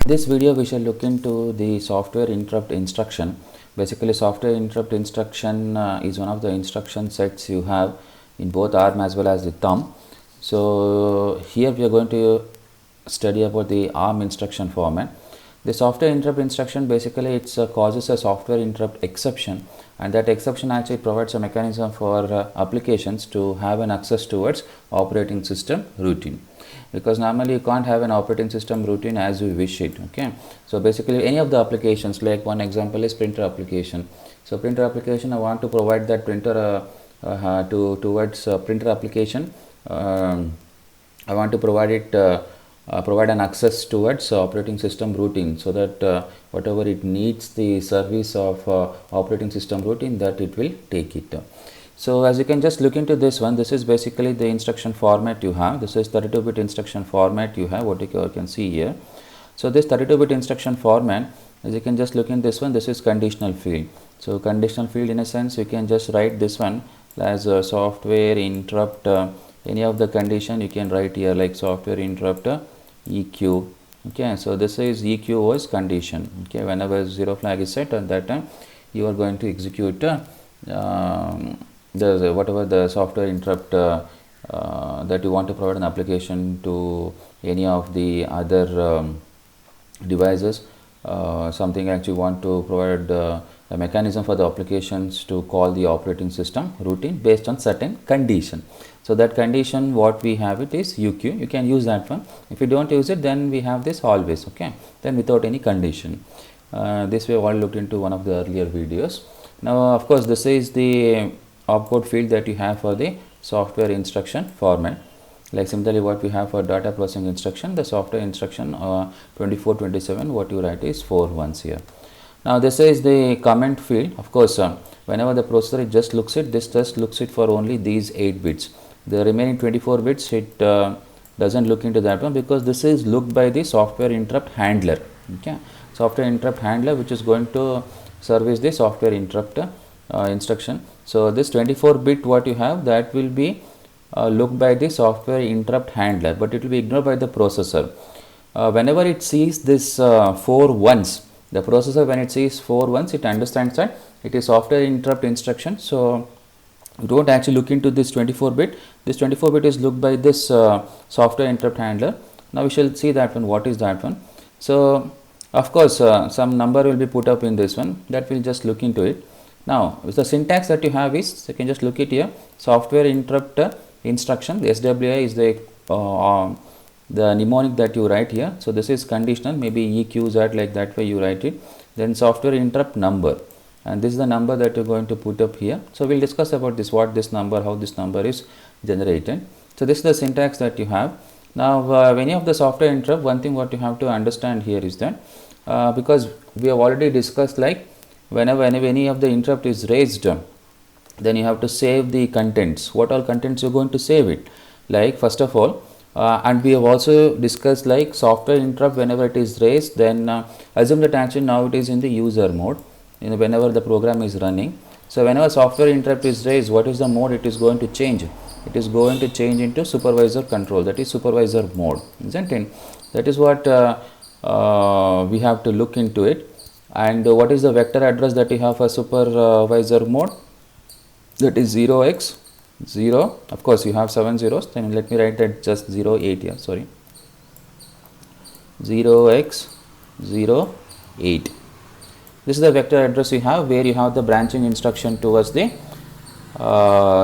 In this video we shall look into the software interrupt instruction. Basically software interrupt instruction is one of the instruction sets you have in both ARM as well as the thumb. So here we are going to study about the ARM instruction format. The software interrupt instruction basically it causes a software interrupt exception, and that exception actually provides a mechanism for applications to have an access towards operating system routine, because normally you can't have an operating system routine as you wish it. Okay, so basically any of the applications, like one example is printer application. So printer application, I want to provide that printer towards printer application. I want to provide it provide an access towards operating system routine, so that whatever it needs the service of operating system routine, that it will take it. So as you can just look into this one, this is basically the instruction format you have. This is 32-bit instruction format you have, what you can see here. So this 32-bit instruction format, as you can just look in this one, this is conditional field. So conditional field, in a sense, you can just write this one as a software interrupt, any of the condition you can write here, like software interrupt EQ. Okay, so this is EQ was condition. Okay, whenever zero flag is set, at that time you are going to execute whatever the software interrupt that you want to provide an application to any of the other devices. Something actually want to provide a mechanism for the applications to call the operating system routine based on certain condition. So that condition, what we have it is UQ. You can use that one. If you don't use it, then we have this always. Okay, then without any condition. This we have all looked into one of the earlier videos. Now of course this is the opcode field that you have for the software instruction format. Like similarly what we have for data processing instruction, the software instruction 2427, what you write is 4 ones here. Now this is the comment field. Of course whenever the processor just looks it, this just looks it for only these 8 bits. The remaining 24 bits it doesn't look into that one, because this is looked by the software interrupt handler. Okay, software interrupt handler which is going to service the software interrupt instruction. So this 24-bit what you have, that will be looked by the software interrupt handler, but it will be ignored by the processor. Whenever it sees this 4 ones, the processor, when it sees 4 ones, it understands that it is software interrupt instruction. So you don't actually look into this 24-bit. This 24-bit is looked by this software interrupt handler. Now we shall see that one, what is that one. So of course some number will be put up in this one, that will just look into it. Now the syntax that you have is, you can just look it here, software interrupt instruction. The SWI is the mnemonic that you write here. So this is conditional, maybe EQZ, like that way you write it. Then software interrupt number, and this is the number that you're going to put up here. So we'll discuss about this, what this number, how this number is generated. So this is the syntax that you have. Now any of the software interrupt, one thing what you have to understand here is that because we have already discussed, like whenever any of the interrupt is raised, then you have to save the contents. What all contents you're going to save it? Like first of all, and we have also discussed, like software interrupt, whenever it is raised, then assume that actually now it is in the user mode, whenever the program is running. So whenever software interrupt is raised, what is the mode it is going to change? It is going to change into supervisor control, that is supervisor mode, isn't it? That is what we have to look into it. And what is the vector address that you have for supervisor mode? That is 0x0. Of course you have 7 zeros, then let me write that just 08 here, sorry, 0x08. This is the vector address you have, where you have the branching instruction towards the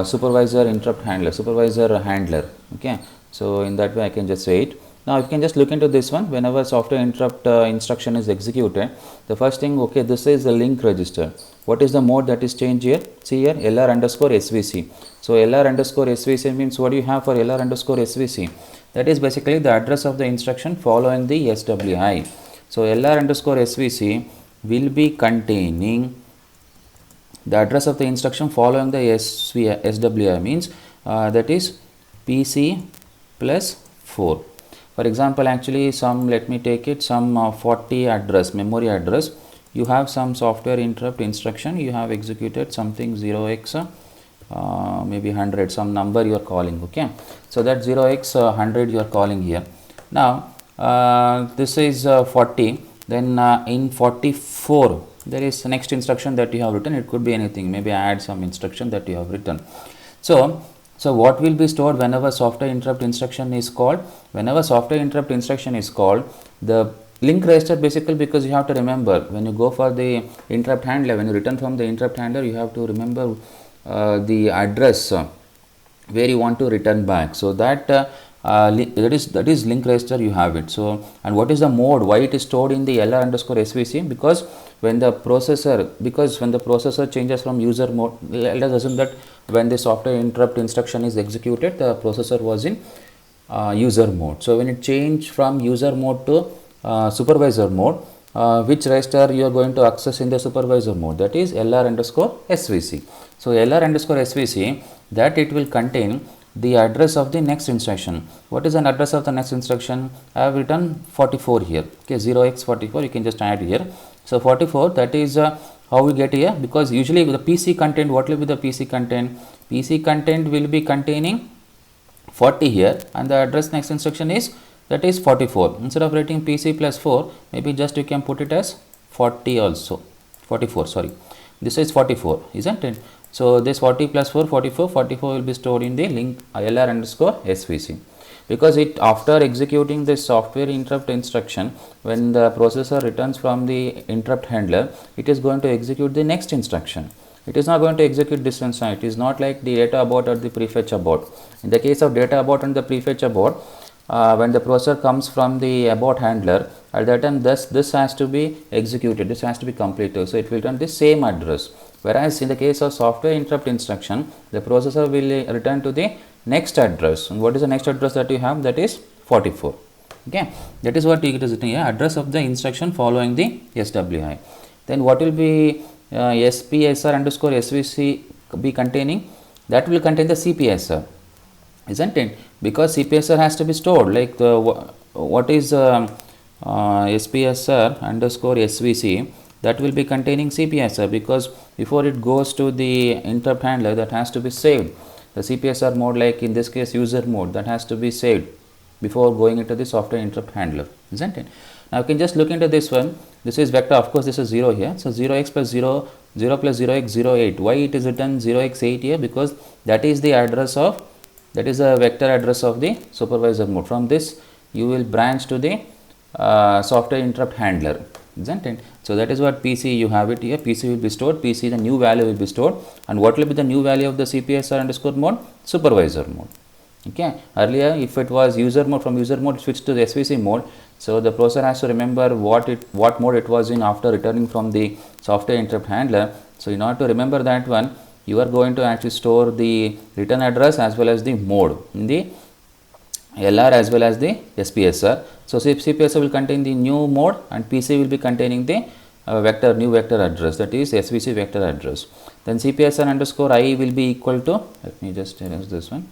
supervisor interrupt handler, supervisor handler. Okay, so in that way I can just say it. Now you can just look into this one. Whenever software interrupt instruction is executed, the first thing, okay, this is the link register. What is the mode that is changed here? See here, LR underscore SVC. So LR underscore SVC means, what do you have for LR underscore SVC? That is basically the address of the instruction following the SWI. So LR underscore SVC will be containing the address of the instruction following the SWI, means that is PC plus 4. For example, actually some, let me take it, some 40 address, memory address. You have some software interrupt instruction, you have executed something 0x maybe 100, some number you are calling. Okay, so that 0x 100 you are calling here. Now this is 40. Then in 44 there is the next instruction that you have written. It could be anything, maybe add some instruction that you have written. So what will be stored whenever software interrupt instruction is called? Whenever software interrupt instruction is called, the link register, basically, because you have to remember when you go for the interrupt handler, when you return from the interrupt handler, you have to remember the address where you want to return back. So that that is link register, you have it. So, and what is the mode, why it is stored in the LR underscore SVC? Because when the processor changes from user mode, let us assume that when the software interrupt instruction is executed, the processor was in user mode. So when it changed from user mode to supervisor mode, which register you are going to access in the supervisor mode? That is LR underscore SVC. So LR underscore SVC, that it will contain the address of the next instruction. What is an address of the next instruction? I have written 44 here. Okay, 0x44, you can just add here. So 44, that is how we get here, because usually the PC content, what will be the PC content? PC content will be containing 40 here, and the address next instruction is, that is 44. Instead of writing PC plus 4, maybe just you can put it as 40 also, 44, sorry. This is 44, isn't it? So this 40 plus 4, 44, 44 will be stored in the link LR underscore SVC. Because it, after executing this software interrupt instruction, when the processor returns from the interrupt handler, it is going to execute the next instruction. It is not going to execute this instruction. It is not like the data abort or the prefetch abort. In the case of data abort and the prefetch abort, when the processor comes from the abort handler, at that time this has to be executed, this has to be completed. So it will return the same address. Whereas in the case of software interrupt instruction, the processor will return to the next address. And what is the next address that you have? That is 44. Okay, that is what it is written here, address of the instruction following the SWI. Then what will be SPSR underscore SVC be containing? That will contain the CPSR, isn't it? Because CPSR has to be stored, like the what is SPSR underscore SVC, that will be containing CPSR, because before it goes to the interrupt handler, that has to be saved. The CPSR mode, like in this case user mode, that has to be saved before going into the software interrupt handler, isn't it? Now you can just look into this one. This is vector, of course this is 0 here. So 0x plus 0, 0 plus 0x 08. Why it is written 0x8 here? Because that is the address of, that is a vector address of the supervisor mode. From this you will branch to the software interrupt handler, isn't it? So that is what PC, you have it here. PC will be stored, PC the new value will be stored. And what will be the new value of the CPSR underscore mode? Supervisor mode. Okay, earlier if it was user mode, from user mode switched to the SVC mode, so the processor has to remember what mode it was in after returning from the software interrupt handler. So in order to remember that one, you are going to actually store the return address as well as the mode in the LR as well as the SPSR. So CPSR will contain the new mode and PC will be containing the new vector address, that is SVC vector address. Then CPSR underscore I will be equal to, let me just erase this one.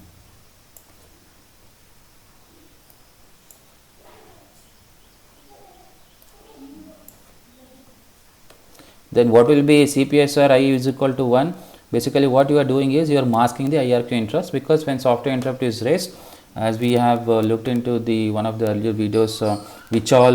Then what will be CPSR I is equal to 1. Basically what you are doing is you are masking the IRQ interrupts, because when software interrupt is raised, as we have looked into the one of the earlier videos, which all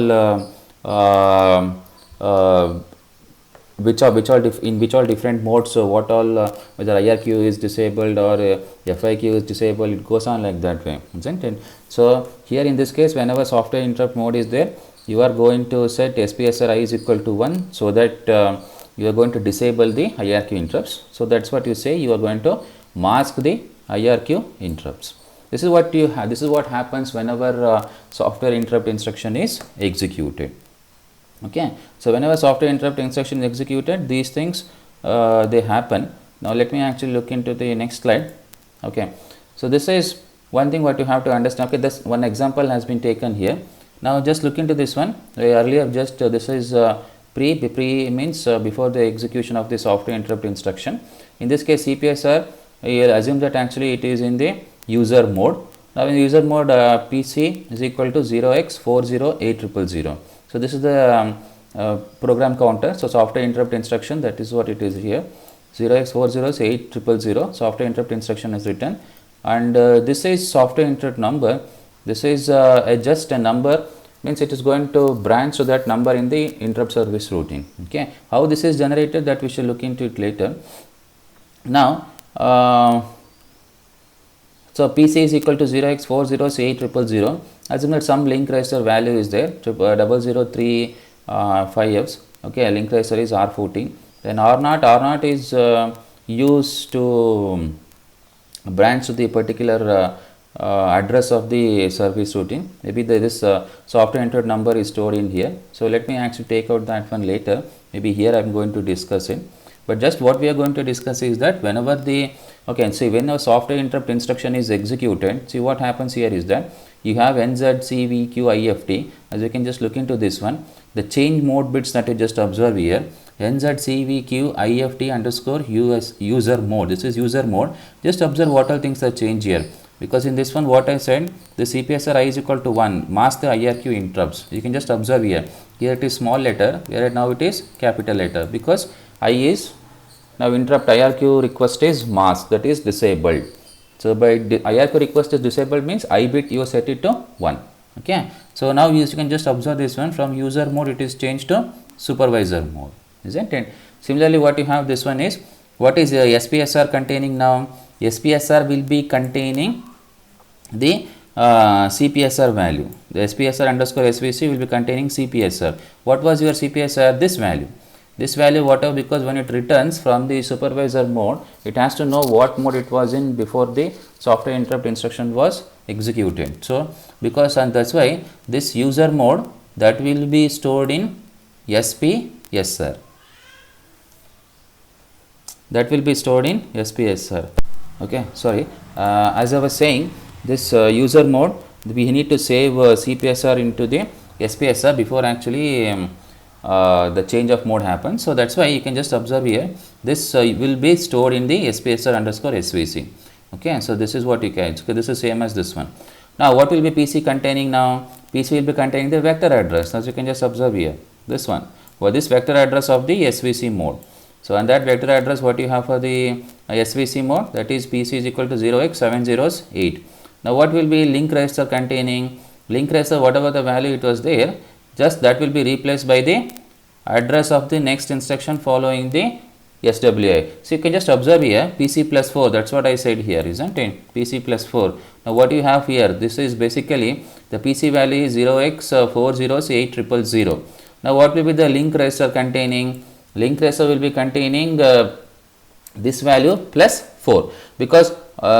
different modes, so what all whether IRQ is disabled or FIQ is disabled, it goes on like that way, isn't it? So here in this case, whenever software interrupt mode is there, you are going to set SPSR I is equal to 1, so that you are going to disable the IRQ interrupts. So that's what you say, you are going to mask the IRQ interrupts. This is what you have. This is what happens whenever software interrupt instruction is executed. Okay. So whenever software interrupt instruction is executed, these things they happen. Now let me actually look into the next slide. Okay. So this is one thing what you have to understand. Okay, this one example has been taken here. Now just look into this one. Earlier just this is pre means before the execution of the software interrupt instruction. In this case CPSR, you assume that actually it is in the user mode. Now in user mode, PC is equal to 0x408000. So this is the program counter. So software interrupt instruction, that is what it is here. 0x408000 software interrupt instruction is written, and this is software interrupt number. This is just a number means it is going to branch to that number in the interrupt service routine. Okay, how this is generated, that we shall look into it later. Now so PC is equal to 0x40C8000. Assume that some link register value is there, 00355Fs. Okay, link register is R14. Then R0 is used to branch to the particular address of the service routine. Maybe this software entered number is stored in here. So let me actually take out that one later. Maybe here I am going to discuss it. But just what we are going to discuss is that whenever the, okay, see, when a software interrupt instruction is executed, see what happens here is that you have NZCVQIFT. As you can just look into this one, the change mode bits that you just observe here, NZCVQIFT underscore user mode. This is user mode. Just observe what all things are changed here. Because in this one, what I said, the CPSR I is equal to 1, mask the IRQ interrupts. You can just observe here. Here it is small letter, where now it is capital letter, because I is, now interrupt IRQ request is masked, that is disabled. So by IRQ request is disabled means I bit you set it to 1. Okay. So now you can just observe this one, from user mode it is changed to supervisor mode, isn't it? Similarly, what you have this one is, what is SPSR containing now? SPSR will be containing the CPSR value. The SPSR underscore SVC will be containing CPSR. What was your CPSR? This value. This value whatever, because when it returns from the supervisor mode, it has to know what mode it was in before the software interrupt instruction was executed. So because, and that's why this user mode, that will be stored in SPSR. That will be stored in SPSR. Okay, sorry, as I was saying, this user mode, we need to save CPSR into the SPSR before actually the change of mode happens. So that's why you can just observe here, this will be stored in the SPSR underscore SVC. Okay, so this is what you can, so this is same as this one. Now what will be PC containing now? PC will be containing the vector address, as you can just observe here, this one, for this vector address of the SVC mode. So and that vector address, what you have for the SVC mode, that is PC is equal to 0x708. Now what will be link register containing? Link register, whatever the value it was there, just that will be replaced by the address of the next instruction following the SWI. So you can just observe here, PC plus 4, that's what I said here, isn't it? PC plus 4. Now what you have here, this is basically the PC value is 0x40C8000. Now what will be the link register containing? Link register will be containing this value plus 4, because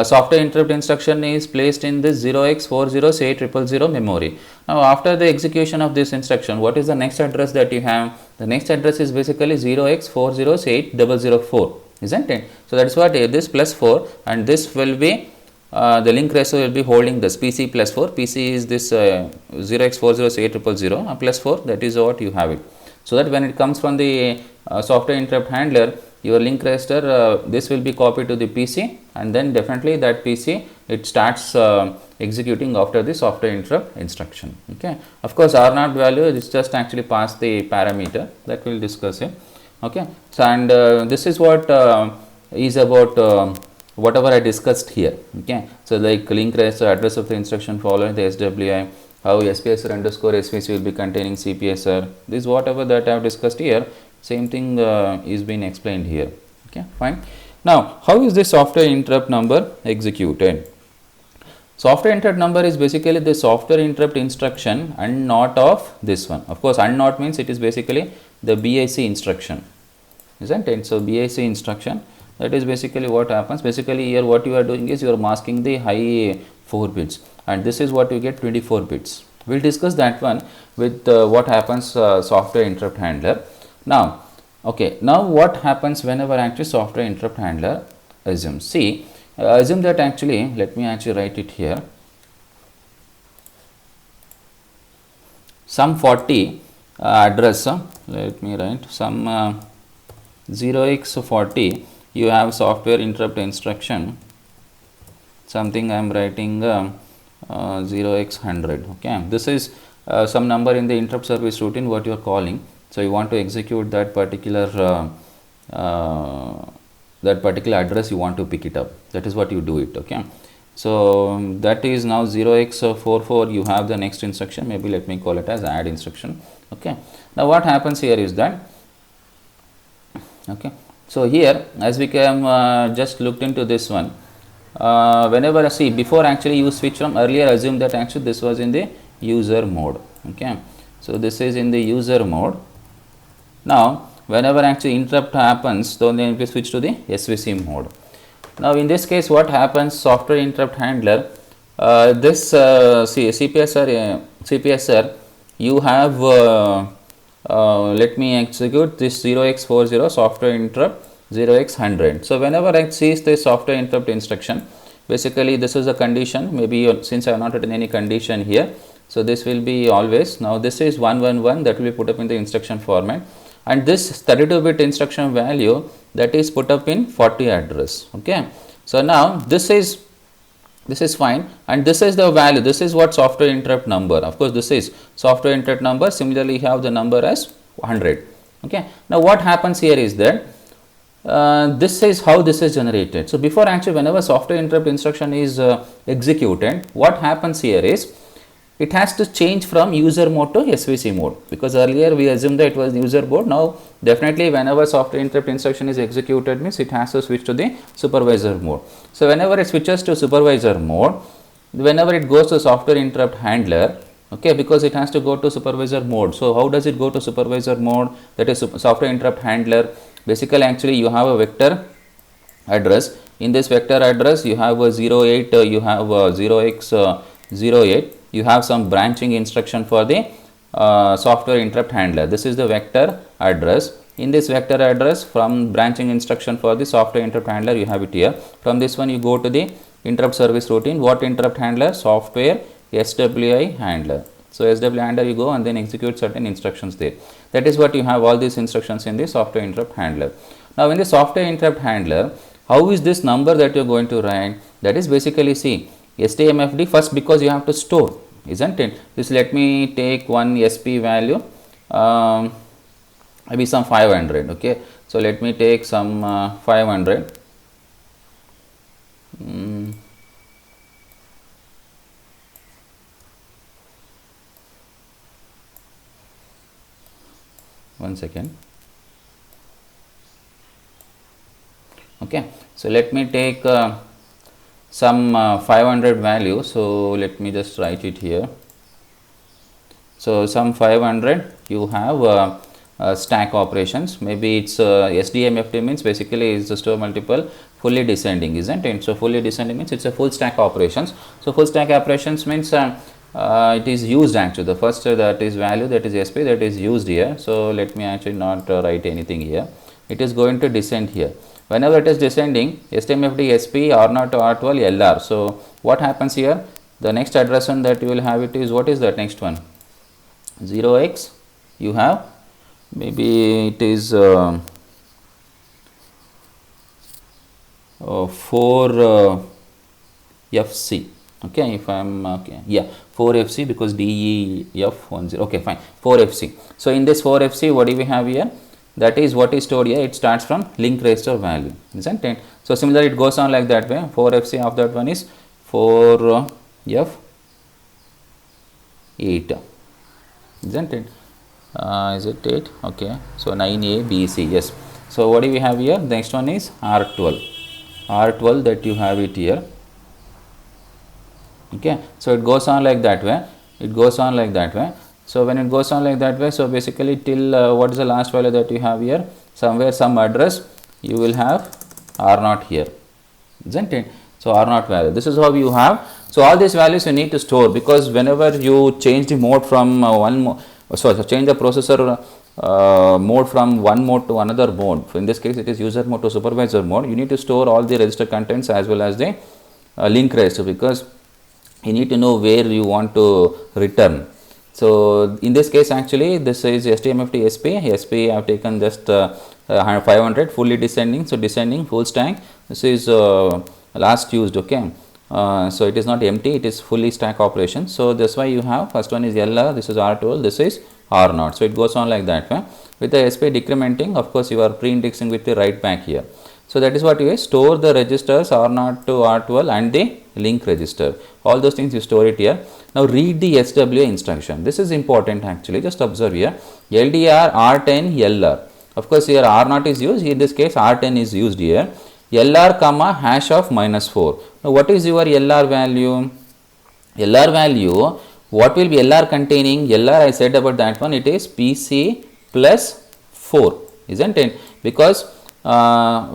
software interrupt instruction is placed in this 0x40C8000 memory. Now after the execution of this instruction, what is the next address that you have? The next address is basically 0x40C8004, isn't it? So that's what this plus 4, and this will be the link register will be holding this PC plus 4. PC is this 0x40C8000 plus 4, that is what you have it. So that when it comes from the software interrupt handler, your link register, this will be copied to the PC, and then definitely that PC, it starts executing after the software interrupt instruction. Okay. Of course, R0 value is just actually pass the parameter, that we will discuss it. Okay. So and this is what is about whatever I discussed here. Okay. So like link register, address of the instruction following the SWI, how SPSR underscore SVC will be containing CPSR. This whatever that I have discussed here, same thing is being explained here. Okay, fine. Now how is this software interrupt number executed? Software interrupt number is basically the software interrupt instruction and not of this one. Of course, and not means it is basically the BIC instruction, isn't it? So BIC instruction, that is basically what happens. Basically here what you are doing is you are masking the high 4 bits, and this is what you get 24 bits. We will discuss that one with what happens software interrupt handler. Now, okay, now what happens whenever actually software interrupt handler assumes? See, assume that actually, let me actually write it here, some 40 address, let me write some 0x40, you have software interrupt instruction, something I am writing 0x100. Okay, this is some number in the interrupt service routine what you are calling. So you want to execute that particular address, you want to pick it up. That is what you do it. Okay. So that is now 0x44, you have the next instruction, maybe let me call it as add instruction. Okay. Now what happens here is that, okay, so here as we can just looked into this one, whenever I see before actually you switch from earlier, assume that actually this was in the user mode. Okay. So this is in the user mode. Now whenever actually interrupt happens, then we switch to the SVC mode. Now in this case what happens, software interrupt handler, this CPSR, you have let me execute this 0x40 software interrupt 0x100. So whenever I sees the software interrupt instruction, basically this is a condition, maybe since I have not written any condition here, so this will be always. Now this is 111, that will be put up in the instruction format, and this 32-bit instruction value, that is put up in 40 address. Okay. So now this is fine, and this is the value, this is what software interrupt number, of course this is software interrupt number, similarly you have the number as 100. Okay. Now what happens here is that this is how this is generated. So before actually whenever software interrupt instruction is executed, what happens here is it has to change from user mode to SVC mode, because earlier we assumed that it was user mode. Now definitely whenever software interrupt instruction is executed, means it has to switch to the supervisor mode. So whenever it switches to supervisor mode, whenever it goes to software interrupt handler, okay, because it has to go to supervisor mode. So how does it go to supervisor mode? That is software interrupt handler. Basically actually you have a vector address. In this vector address you have a 08, you have a 0x08, you have some branching instruction for the software interrupt handler. This is the vector address. In this vector address, from branching instruction for the software interrupt handler, you have it here. From this one you go to the interrupt service routine. What interrupt handler? Software SWI handler. So SWI handler you go and then execute certain instructions there. That is what you have, all these instructions in the software interrupt handler. Now in the software interrupt handler, how is this number that you are going to write? That is basically, see, STMFD first, because you have to store, isn't it? Just let me take one SP value, maybe some 500. Okay, so let me take some 500. One second. Okay, so let me take some 500 value. So let me just write it here. So some 500, you have stack operations. Maybe it's SDMFD means basically is the store multiple fully descending, isn't it? So fully descending means it's a full stack operations. So full stack operations means it is used actually. The first that is value, that is SP, that is used here. So let me actually not write anything here. It is going to descend here. Whenever it is descending, STMFD SP R0 to R12 LR. So what happens here? The next address one that you will have it is, what is that next one? 0x, you have, maybe it is 4 FC. Okay, if I am okay, yeah, 4 FC, because DEF10. Okay, fine, 4 FC. So in this 4 FC, what do we have here? That is what is stored here. It starts from link register value, isn't it? So similarly it goes on like that way. 4 FC of that one is 4 F8, isn't it? Is it 8? Okay, so 9A BC, yes. So what do we have here? The next one is R12, R12 that you have it here. Okay, so it goes on like that way. It goes on like that way. So when it goes on like that way, so basically till what is the last value that you have here? Somewhere some address you will have R0 here, isn't it? So R0 value, this is how you have. So all these values you need to store, because whenever you change the mode from change the processor mode from one mode to another mode. So in this case it is user mode to supervisor mode. You need to store all the register contents as well as the link register, because you need to know where you want to return. So in this case actually this is STMFD SP I have taken just 500 fully descending. So descending full stack, this is last used. Okay, so it is not empty, it is fully stack operation. So that's why you have first one is LR, this is R12, this is R0. So it goes on like that way. With the SP decrementing, of course you are pre-indexing with the write back here. So that is what you store the registers R0 to R12 and the link register. All those things you store it here. Now read the SWI instruction. This is important actually. Just observe here. LDR R10 LR. Of course here R0 is used. In this case R10 is used here. LR comma hash of -4. Now what is your LR value? LR value, what will be LR containing? LR I said about that one, it is PC plus 4, isn't it? Because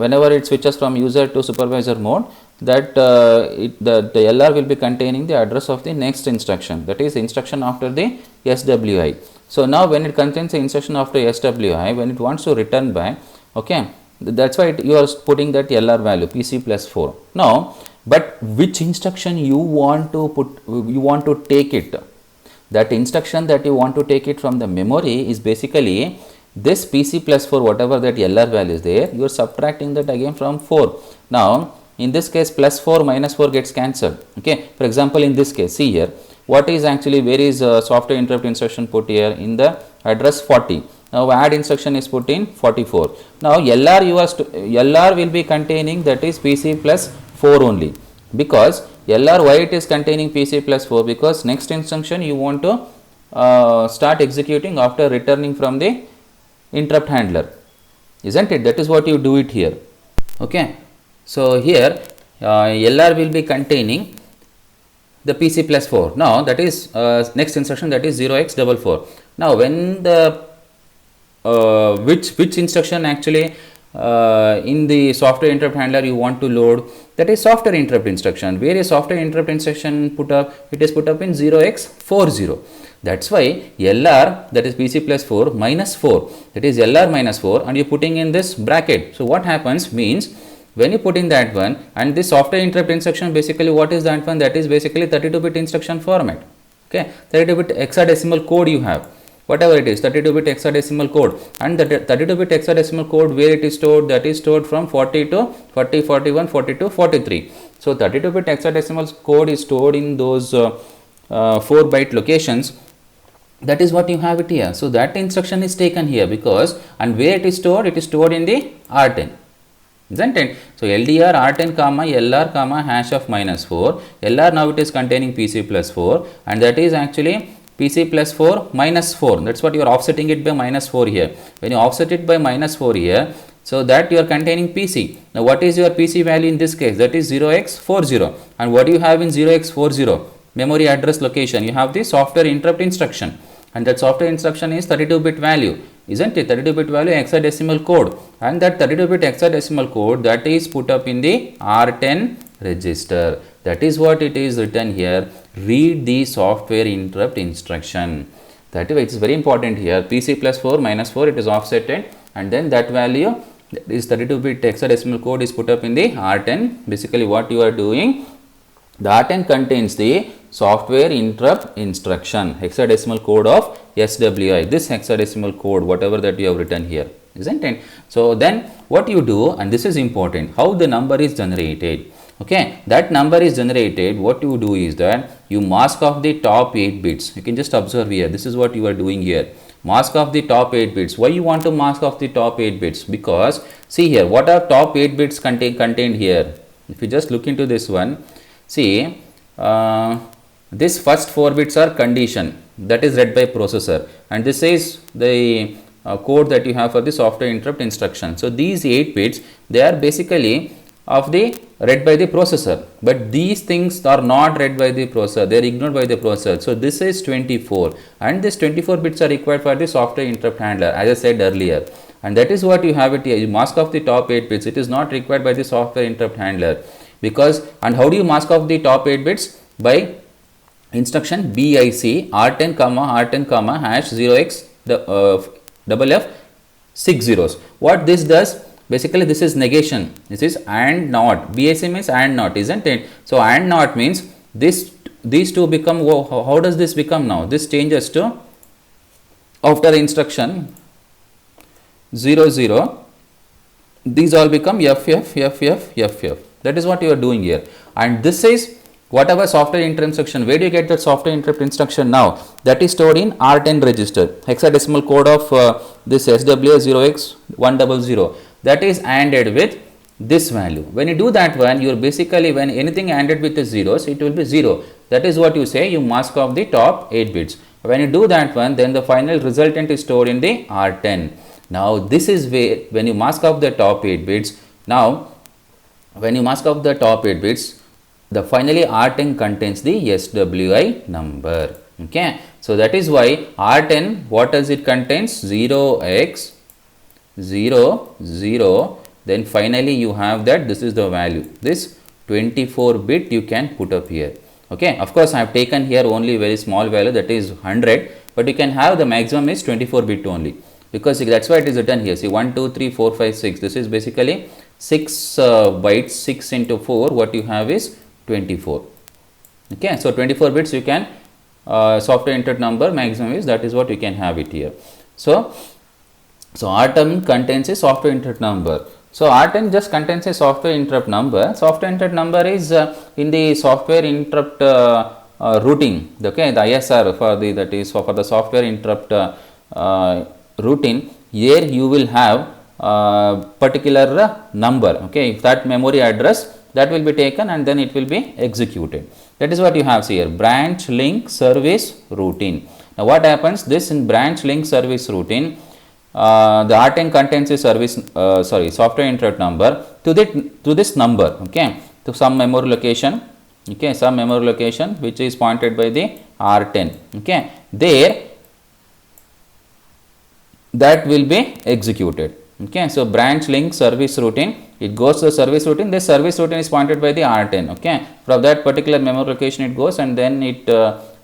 whenever it switches from user to supervisor mode, that the LR will be containing the address of the next instruction, that is instruction after the SWI. So now when it contains the instruction after SWI, when it wants to return back, okay, that's why you are putting that LR value PC plus 4. Now, but which instruction you want to put, you want to take it, that instruction that you want to take it from the memory is basically this PC plus 4, whatever that LR value is there, you are subtracting that again from 4. Now in this case plus 4 minus 4 gets cancelled. Okay, for example in this case, see here what is actually, where is software interrupt instruction put here? In the address 40. Now add instruction is put in 44. Now LR you are LR will be containing, that is PC plus 4 only, because LR, why it is containing PC plus 4? Because next instruction you want to start executing after returning from the interrupt handler, isn't it? That is what you do it here. Okay, so here LR will be containing the PC plus 4. Now that is next instruction, that is 0x44. Now when the which instruction actually in the software interrupt handler you want to load, that is software interrupt instruction. Where is software interrupt instruction put up? It is put up in 0x40. That's why LR, that is PC plus 4 minus 4, that is LR minus 4, and you are putting in this bracket. So what happens means, when you put in that one, and this software interrupt instruction, basically what is that one? That is basically 32-bit instruction format. Okay, 32-bit hexadecimal code you have, whatever it is, 32-bit hexadecimal code, and the 32-bit hexadecimal code, where it is stored, that is stored from 40 to 40, 41, 42, 43. So 32-bit hexadecimal code is stored in those 4-byte locations. That is what you have it here. So that instruction is taken here, because, and where it is stored in the R10, isn't it? So LDR R10 comma LR comma hash of -4. LR now it is containing PC plus 4, and that is actually PC plus 4 minus 4. That's what you are offsetting it by -4 here. When you offset it by -4 here, so that you are containing PC. Now what is your PC value in this case? That is 0x40. And what do you have in 0x40? Memory address location. You have the software interrupt instruction, and that software instruction is 32-bit value, isn't it? 32-bit value hexadecimal code, and that 32-bit hexadecimal code, that is put up in the R10 register. That is what it is written here. Read the software interrupt instruction. That is very important here. PC plus 4 minus 4, it is offsetted, and then that value, that is 32-bit hexadecimal code, is put up in the R10. Basically what you are doing, the R10 contains the software interrupt instruction, hexadecimal code of SWI, this hexadecimal code, whatever that you have written here, isn't it? So then what you do, and this is important, how the number is generated. Okay, that number is generated, what you do is that you mask off the top 8 bits. You can just observe here, this is what you are doing here. Mask off the top 8 bits. Why you want to mask off the top 8 bits? Because see here, what are top 8 bits contained here? If you just look into this one, see, this first 4 bits are condition, that is read by processor, and this is the code that you have for the software interrupt instruction. So these 8 bits, they are basically of the read by the processor, but these things are not read by the processor, they are ignored by the processor. So this is 24, and this 24 bits are required for the software interrupt handler, as I said earlier, and that is what you have it here. You mask off the top 8 bits, it is not required by the software interrupt handler, because, and how do you mask off the top 8 bits? By instruction BIC R10 comma hash 0x FF 6 zeros. What this does? Basically this is negation, this is AND NOT. BIC means AND NOT, isn't it? So AND NOT means these two become, how does this become now? This changes to, after instruction 00, these all become FF. That is what you are doing here, and this is whatever software interrupt instruction. Where do you get that software interrupt instruction now? That is stored in R10 register, hexadecimal code of this SWI 0x100. That is ANDed with this value. When you do that one, you are basically, when anything ANDed with the zeros, it will be 0. That is what you say, you mask off the top 8 bits. When you do that one, then the final resultant is stored in the R10. Now this is where, when you mask off the top 8 bits, now when you mask off the top 8 bits, the finally R10 contains the SWI number. Okay, so that is why R10, what does it contains? 0x 0 0, then finally you have that, this is the value, this 24 bit you can put up here. Okay, of course I have taken here only very small value, that is 100, but you can have the maximum is 24 bit only, because that's why it is written here. See, 1 2 3 4 5 6, this is basically 6 bytes, 6 into 4, what you have is 24. Okay, so 24 bits you can software interrupt number maximum is, that is what you can have it here. So R10 contains a software interrupt number. So R10 just contains a software interrupt number. Software interrupt number is in the software interrupt routine. Okay, the ISR for the, that is for the software interrupt routine. Here you will have particular number. Okay, if that memory address, that will be taken and then it will be executed. That is what you have here, branch link service routine. Now what happens, this in branch link service routine, the R10 contains a service software interrupt number to this number, okay, to some memory location, okay, some memory location which is pointed by the R10, okay, there that will be executed. Okay, so branch link service routine, it goes to the service routine, this service routine is pointed by the R10, okay, from that particular memory location it goes and then it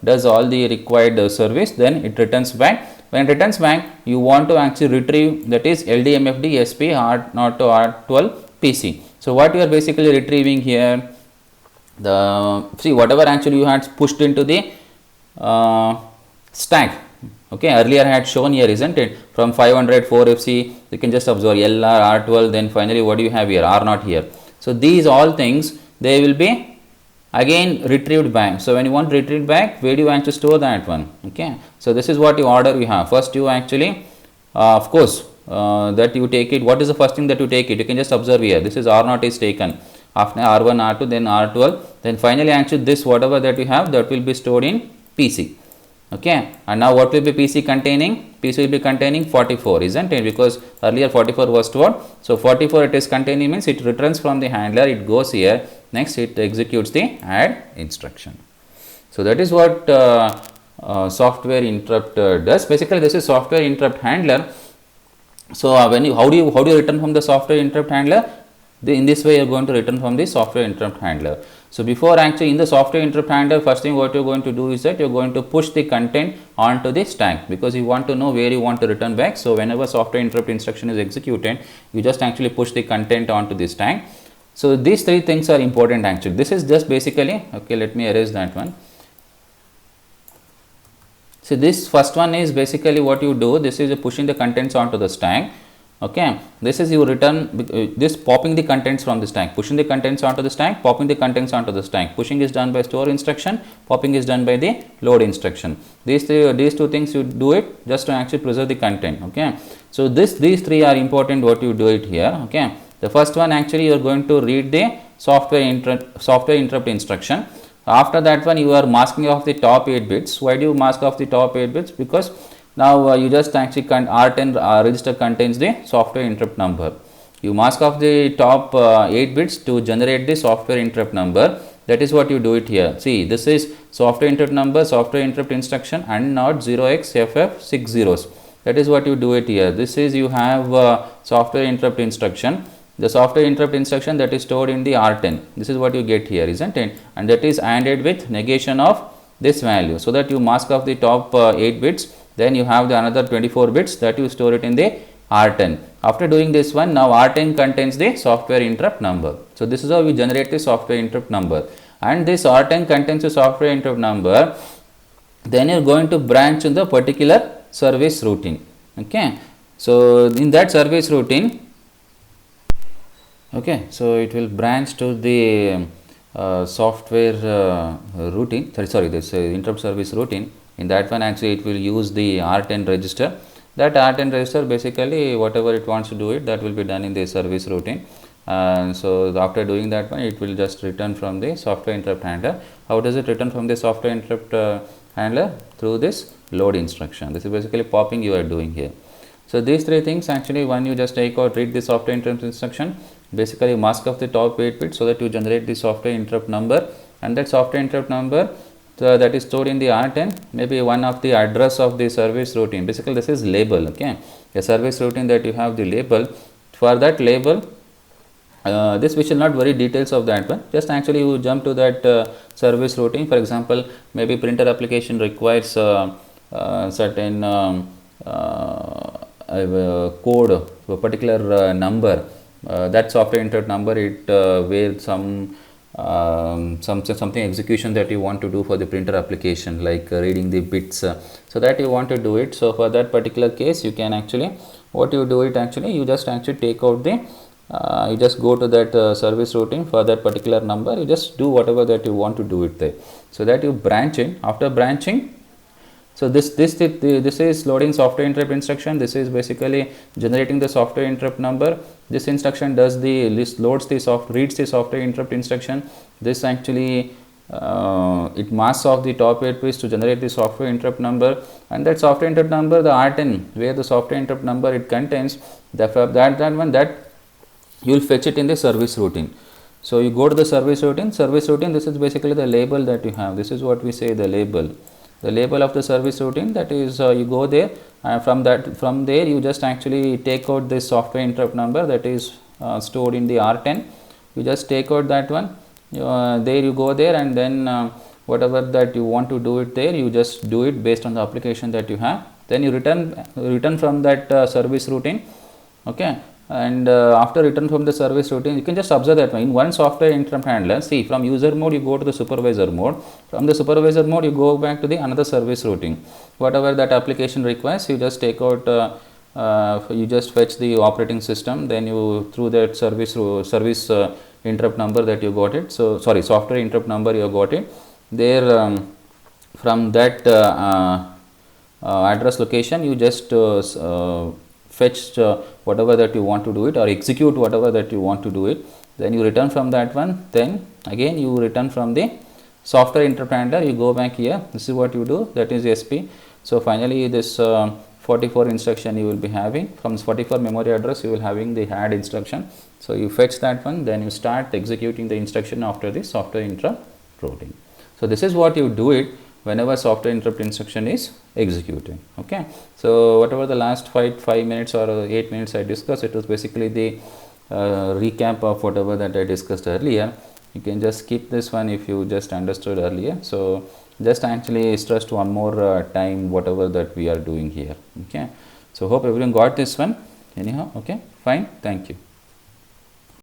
does all the required service, then it returns back. When it returns back, you want to actually retrieve, that is LDMFD SP R0 to R12 PC. So what you are basically retrieving here, the, see, whatever actually you had pushed into the stack. Okay, earlier I had shown here, isn't it, from 500 4FC, you can just observe LR, R12, then finally what do you have here, R0 here. So these all things, they will be again retrieved back. So when you want to retrieve back, where do you actually store that one? Okay, so this is what you order you have. First you actually, of course, that you take it, what is the first thing that you take it? You can just observe here, this is R0 is taken, after R1, R2, then R12, then finally actually this whatever that you have, that will be stored in PC. Okay, and now what will be PC containing? PC will be containing 44, isn't it? Because earlier 44 was stored. So 44 it is containing means it returns from the handler, it goes here, next it executes the add instruction. So that is what software interrupt does. Basically this is software interrupt handler. So when you, how do you return from the software interrupt handler? In this way you are going to return from the software interrupt handler. So before actually in the software interrupt handler, first thing what you are going to do is that you are going to push the content onto the stack, because you want to know where you want to return back. So whenever software interrupt instruction is executed, you just actually push the content onto the stack. So these three things are important actually. This is just basically, okay, let me erase that one. So this first one is basically what you do, this is pushing the contents onto the stack. Okay, this is you return, this popping the contents from the stack, pushing the contents onto the stack, popping the contents onto the stack. Pushing is done by store instruction, popping is done by the load instruction. These two things you do it just to actually preserve the content. Okay, so these three are important what you do it here. Okay, the first one actually you are going to read the software interrupt instruction. After that one you are masking off the top 8 bits. Why do you mask off the top 8 bits? Because now you just actually R10 register contains the software interrupt number. You mask off the top 8 bits to generate the software interrupt number. That is what you do it here. See, this is software interrupt number, software interrupt instruction, and not 0xFF60. That is what you do it here. This is you have software interrupt instruction. The software interrupt instruction that is stored in the R10. This is what you get here, isn't it? And that is ANDed with negation of this value, so that you mask off the top 8 bits. Then you have the another 24 bits that you store it in the R10. After doing this one, now R10 contains the software interrupt number. So this is how we generate the software interrupt number. And this R10 contains the software interrupt number. Then you are going to branch in the particular service routine. Okay. So in that service routine, okay, so it will branch to the software routine. Sorry, this interrupt service routine. In that one actually it will use the R10 register. That R10 register basically whatever it wants to do it, that will be done in the service routine. So after doing that one, it will just return from the software interrupt handler. How does it return from the software interrupt handler? Through this load instruction. This is basically popping you are doing here. So these three things actually, when you just take out, read the software interrupt instruction, basically mask of the top 8 bits so that you generate the software interrupt number, and that software interrupt number that is stored in the R10 maybe one of the address of the service routine. Basically this is label, okay, a service routine that you have the label. For that label, this we shall not worry details of that one, just actually you jump to that service routine. For example, maybe printer application requires certain code, a particular number, that software interrupt number, it where something execution that you want to do for the printer application, like reading the bits, so that you want to do it. So for that particular case, you can actually, what you do it actually, you just actually take out the you just go to that service routine for that particular number, you just do whatever that you want to do it there, so that you branch in. After branching, so this is loading software interrupt instruction. This is basically generating the software interrupt number. This instruction does the list, loads the reads the software interrupt instruction. This actually it masks off the top 8 bits to generate the software interrupt number, and that software interrupt number, the R10 where the software interrupt number it contains, that one that you will fetch it in the service routine. So you go to the service routine. This is basically the label that you have. This is what we say, the label. The label of the service routine, that is you go there, from there you just actually take out this software interrupt number that is stored in the R10. You just take out that one, there you go there, and then whatever that you want to do it there, you just do it based on the application that you have. Then you return from that service routine, okay. And after return from the service routine, you can just observe that in one software interrupt handler, see, from user mode you go to the supervisor mode, from the supervisor mode you go back to the another service routine. Whatever that application requires, you just take out, you just fetch the operating system, then you through that service interrupt number that you got it, so sorry, software interrupt number you got it there, from that address location you just fetch whatever that you want to do it, or execute whatever that you want to do it. Then you return from that one, then again you return from the software interrupt handler, you go back here. This is what you do, that is SP. So finally this 44 instruction you will be having, from 44 memory address you will having the add instruction. So you fetch that one, then you start executing the instruction after the software interrupt routine. So this is what you do it whenever software interrupt instruction is executing, okay. So whatever the last 5 minutes or 8 minutes I discussed, it was basically the recap of whatever that I discussed earlier. You can just skip this one if you just understood earlier. So just actually stressed one more time whatever that we are doing here, okay. So hope everyone got this one anyhow, okay, fine, thank you.